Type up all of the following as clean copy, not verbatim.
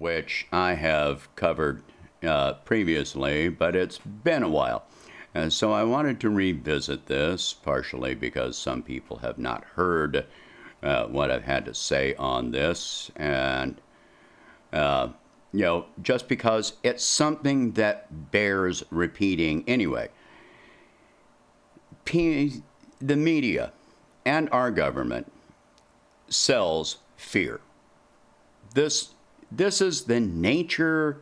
which I have covered previously, but it's been a while. And so I wanted to revisit this, partially because some people have not heard what I've had to say on this, and just because it's something that bears repeating anyway. The media and our government sells fear. This is the nature,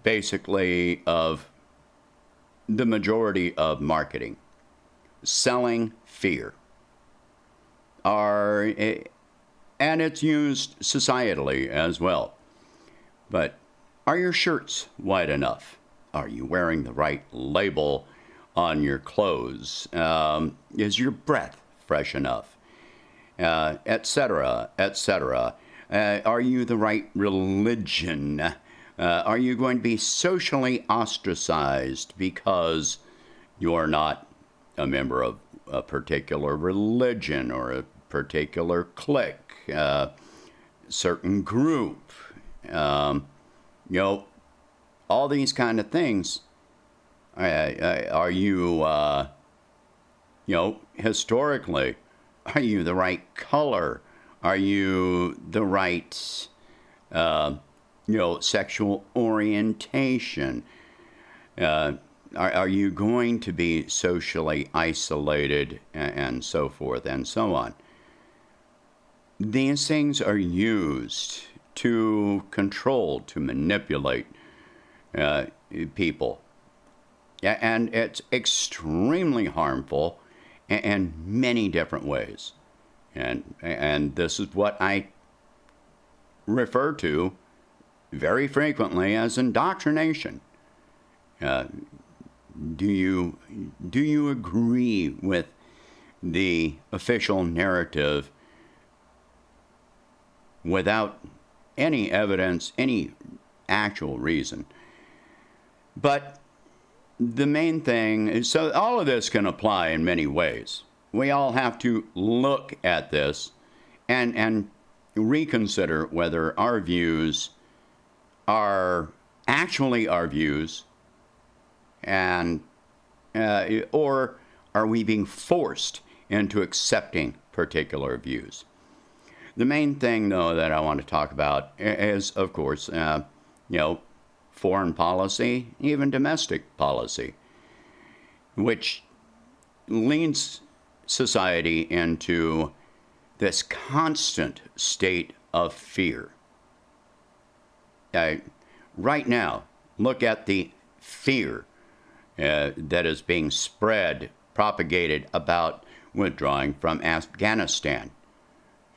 basically, of the majority of marketing. Selling fear. And it's used societally as well. But are your shirts wide enough? Are you wearing the right label on your clothes? Is your breath fresh enough? Etc., etc. Are you the right religion? Are you going to be socially ostracized because you're not a member of a particular religion or a particular clique, certain group? All these kind of things. Are you, historically, are you the right color? Are you the right, sexual orientation? Are you going to be socially isolated, and so forth and so on? These things are used to control, to manipulate people. And it's extremely harmful in many different ways. And this is what I refer to very frequently as indoctrination. Do you agree with the official narrative without any evidence, any actual reason? But the main thing is, so all of this can apply in many ways. We all have to look at this and reconsider whether our views are actually our views, and or are we being forced into accepting particular views. The main thing, though, that I want to talk about is, of course, foreign policy, even domestic policy, which leads society into this constant state of fear. Right now, look at the fear that is being spread, propagated about withdrawing from Afghanistan.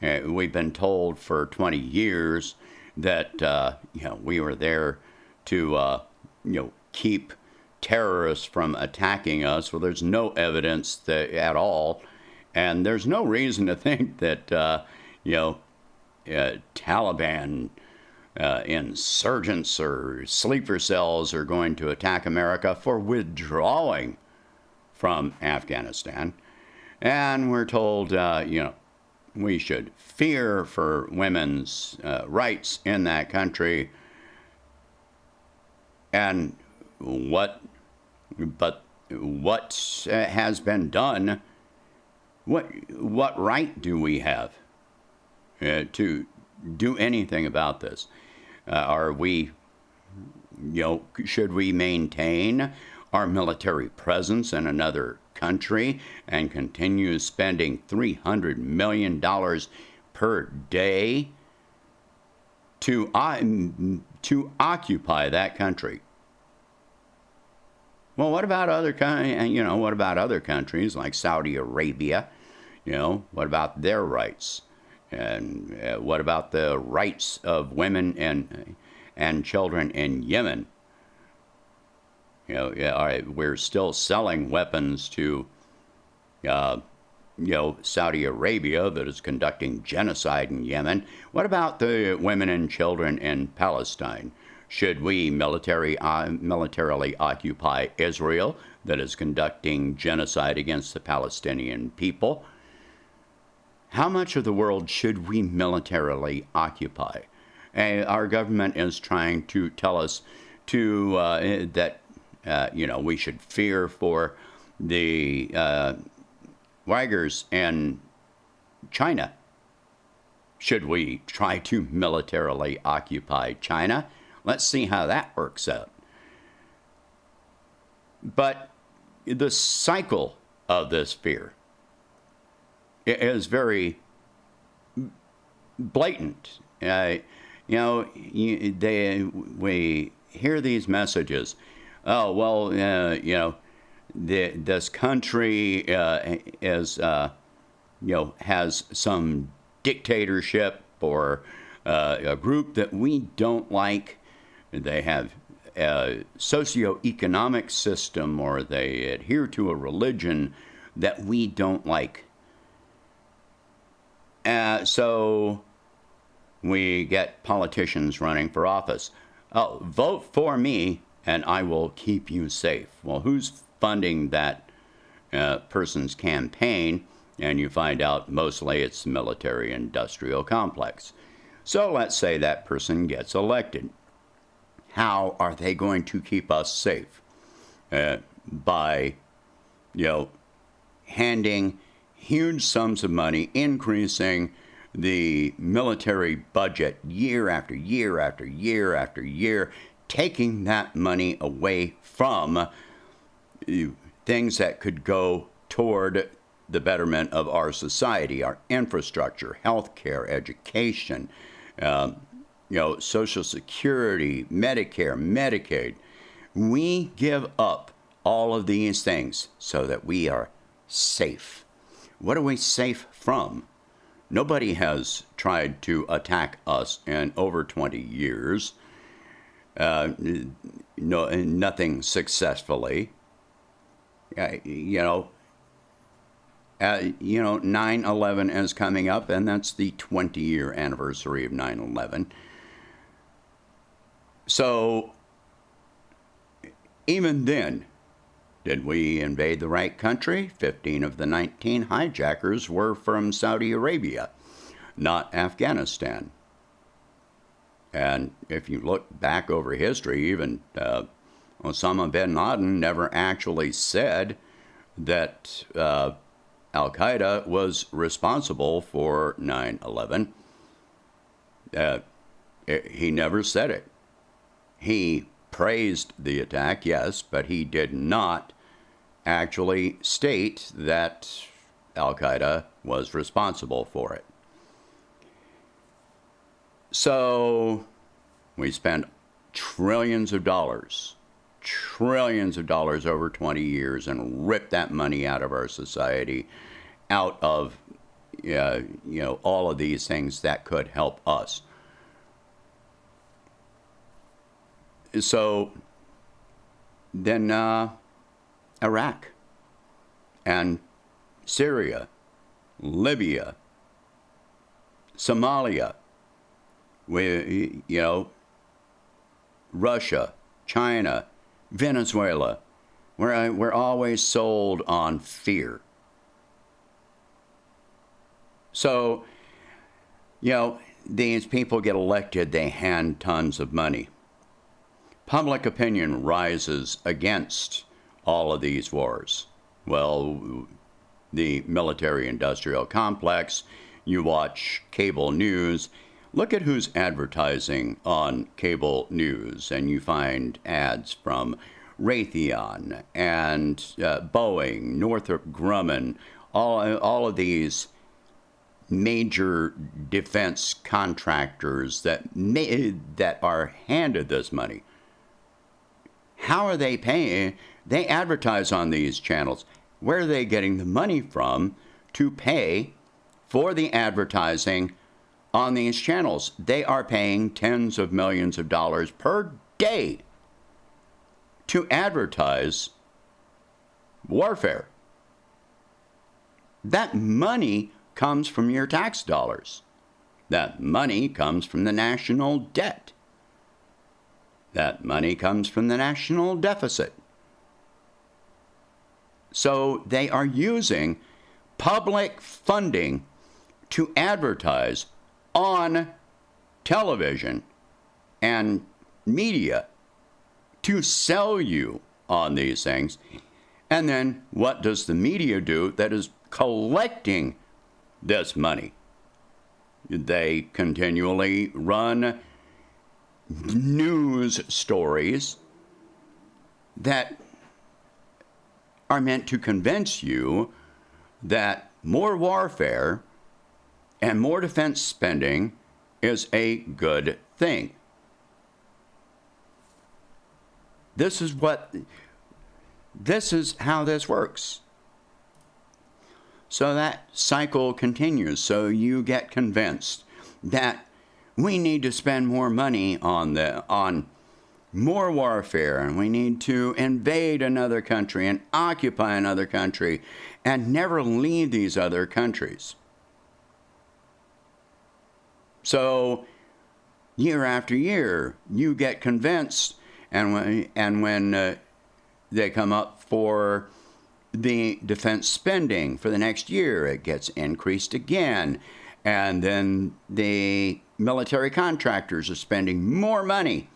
We've been told for 20 years that we were there to keep terrorists from attacking us. Well, there's no evidence that, at all, and there's no reason to think that Taliban insurgents or sleeper cells are going to attack America for withdrawing from Afghanistan. And we're told we should fear for women's rights in that country. And what has been done? What right do we have to do anything about this? Should we maintain our military presence in another country and continue spending $300 million per day to occupy that country? Well, what about other countries like Saudi Arabia? What about their rights? And what about the rights of women and children in Yemen? We're still selling weapons to Saudi Arabia that is conducting genocide in Yemen. What about the women and children in Palestine? Should we militarily occupy Israel that is conducting genocide against the Palestinian people? How much of the world should we militarily occupy? Our government is trying to tell us that we should fear for the Uyghurs in China. Should we try to militarily occupy China? Let's see how that works out. But the cycle of this fear is very blatant. We hear these messages. Oh, well, this country is, has some dictatorship or a group that we don't like. They have a socioeconomic system, or they adhere to a religion that we don't like. So we get politicians running for office. Oh, vote for me and I will keep you safe. Well, who's funding that person's campaign? And you find out mostly it's the military-industrial complex. So let's say that person gets elected. How are they going to keep us safe? By, handing huge sums of money, increasing the military budget year after year after year after year, taking that money away from things that could go toward the betterment of our society, our infrastructure, healthcare, education, Social Security, Medicare, Medicaid. We give up all of these things so that we are safe. What are we safe from? Nobody has tried to attack us in over 20 years. Nothing successfully. 9/11 is coming up, and that's the 20-year anniversary of 9/11. So, even then, did we invade the right country? 15 of the 19 hijackers were from Saudi Arabia, not Afghanistan. And if you look back over history, even Osama bin Laden never actually said that Al-Qaeda was responsible for 9/11. He never said it. He praised the attack, yes, but he did not actually state that Al-Qaeda was responsible for it. So we spent trillions of dollars over 20 years and ripped that money out of our society, out of all of these things that could help us. So then Iraq and Syria, Libya, Somalia, Russia, China, Venezuela. We're always sold on fear. So, these people get elected, they hand tons of money. Public opinion rises against all of these wars. Well, the military-industrial complex, you watch cable news, look at who's advertising on cable news, and you find ads from Raytheon and Boeing, Northrop Grumman, all of these major defense contractors that are handed this money. How are they paying? They advertise on these channels. Where are they getting the money from to pay for the advertising on these channels? They are paying tens of millions of dollars per day to advertise warfare. That money comes from your tax dollars. That money comes from the national debt. That money comes from the national deficit. So they are using public funding to advertise on television and media to sell you on these things. And then what does the media do that is collecting this money? They continually run news stories that are meant to convince you that more warfare and more defense spending is a good thing. This is how this works. So that cycle continues. So you get convinced that we need to spend more money on more warfare, and we need to invade another country and occupy another country and never leave these other countries. So year after year, you get convinced, and when they come up for the defense spending for the next year, it gets increased again. And then the military contractors are spending more money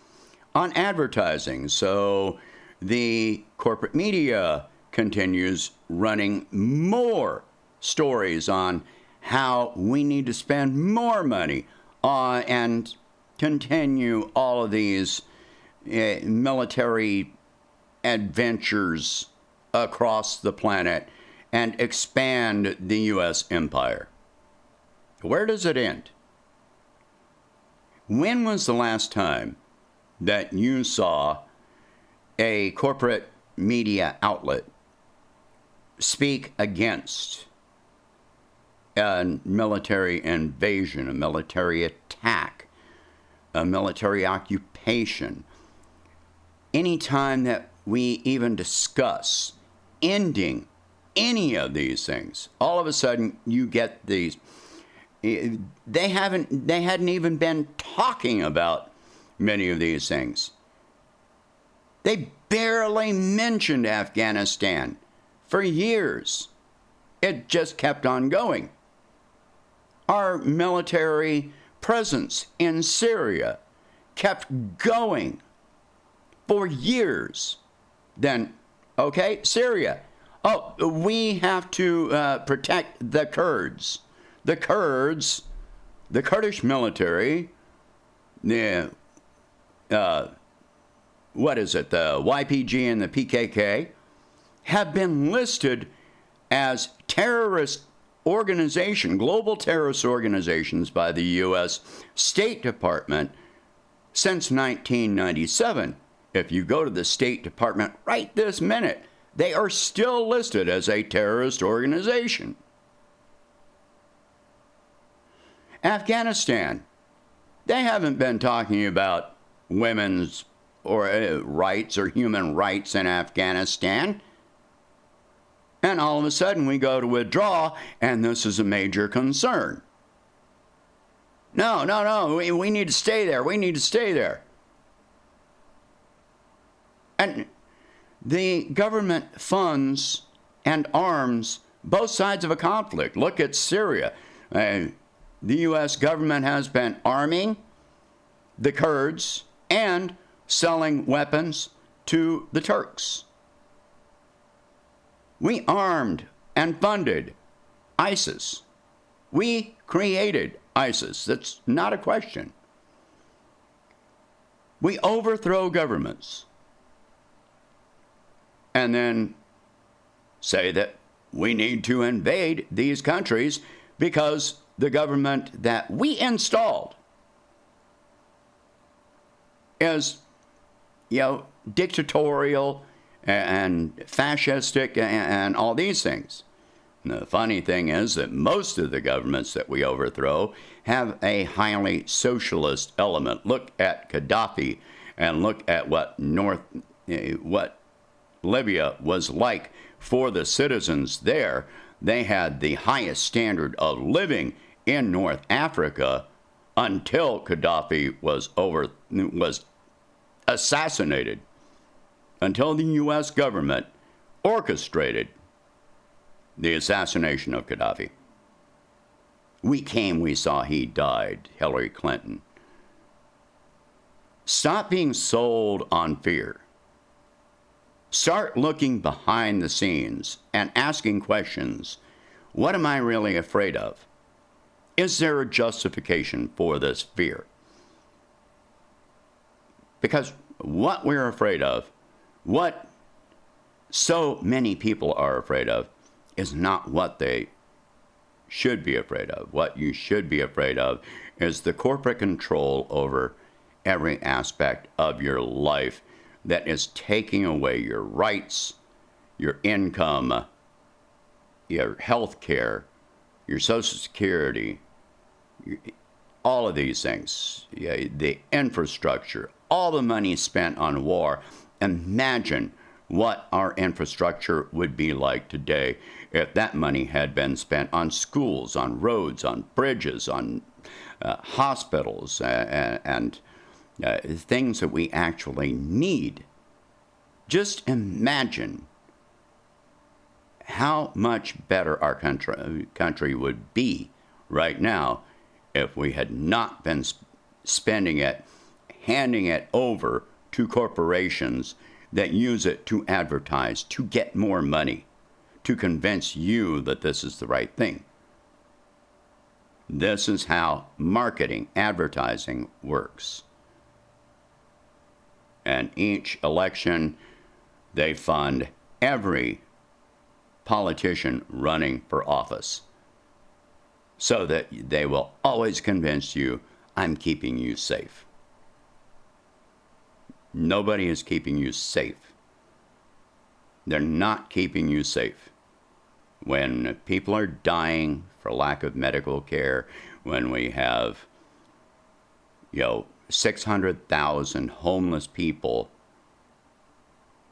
on advertising. So the corporate media continues running more stories on how we need to spend more money and continue all of these military adventures across the planet and expand the U.S. empire. Where does it end? When was the last time that you saw a corporate media outlet speak against a military invasion, a military attack, a military occupation? Anytime that we even discuss ending any of these things, all of a sudden you get these. They hadn't even been talking about many of these things. They barely mentioned Afghanistan for years. It just kept on going. Our military presence in Syria kept going for years. Then, okay, Syria. Oh, we have to protect the Kurds. The Kurds, the Kurdish military, the YPG and the PKK, have been listed as terrorist organization, global terrorist organizations by the U.S. State Department since 1997. If you go to the State Department right this minute, they are still listed as a terrorist organization. Afghanistan, they haven't been talking about women's or rights or human rights in Afghanistan. And all of a sudden we go to withdraw, and this is a major concern. No, we need to stay there. We need to stay there. And the government funds and arms both sides of a conflict. Look at Syria. The U.S. government has been arming the Kurds and selling weapons to the Turks. We armed and funded ISIS. We created ISIS. That's not a question. We overthrow governments and then say that we need to invade these countries because the government that we installed is, dictatorial and fascistic and all these things. And the funny thing is that most of the governments that we overthrow have a highly socialist element. Look at Gaddafi and look at what Libya was like for the citizens there. They had the highest standard of living in North Africa until Gaddafi was assassinated, until the U.S. government orchestrated the assassination of Gaddafi. We saw he died, Hillary Clinton. Stop being sold on fear. Start looking behind the scenes and asking questions. What am I really afraid of? Is there a justification for this fear? Because what we're afraid of, what so many people are afraid of, is not what they should be afraid of. What you should be afraid of is the corporate control over every aspect of your life that is taking away your rights, your income, your health care, your Social Security, all of these things, the infrastructure, all the money spent on war. Imagine what our infrastructure would be like today if that money had been spent on schools, on roads, on bridges, on hospitals, and things that we actually need. Just imagine how much better our country would be right now if we had not been spending it, handing it over to corporations that use it to advertise, to get more money, to convince you that this is the right thing. This is how marketing, advertising works. And each election, they fund every politician running for office so that they will always convince you, I'm keeping you safe. Nobody is keeping you safe. They're not keeping you safe. When people are dying for lack of medical care, when we have, 600,000 homeless people,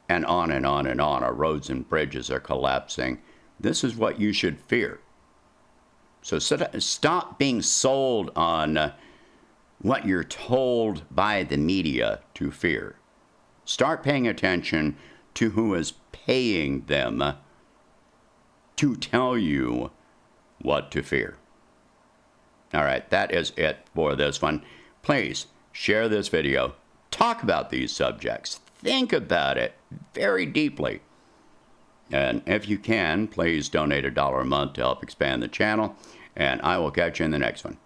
and on and on and on, our roads and bridges are collapsing, this is what you should fear. So stop being sold on what you're told by the media to fear. Start paying attention to who is paying them to tell you what to fear. All right, that is it for this one. Please share this video. Talk about these subjects. Think about it very deeply. And if you can, please donate $1 a month to help expand the channel. And I will catch you in the next one.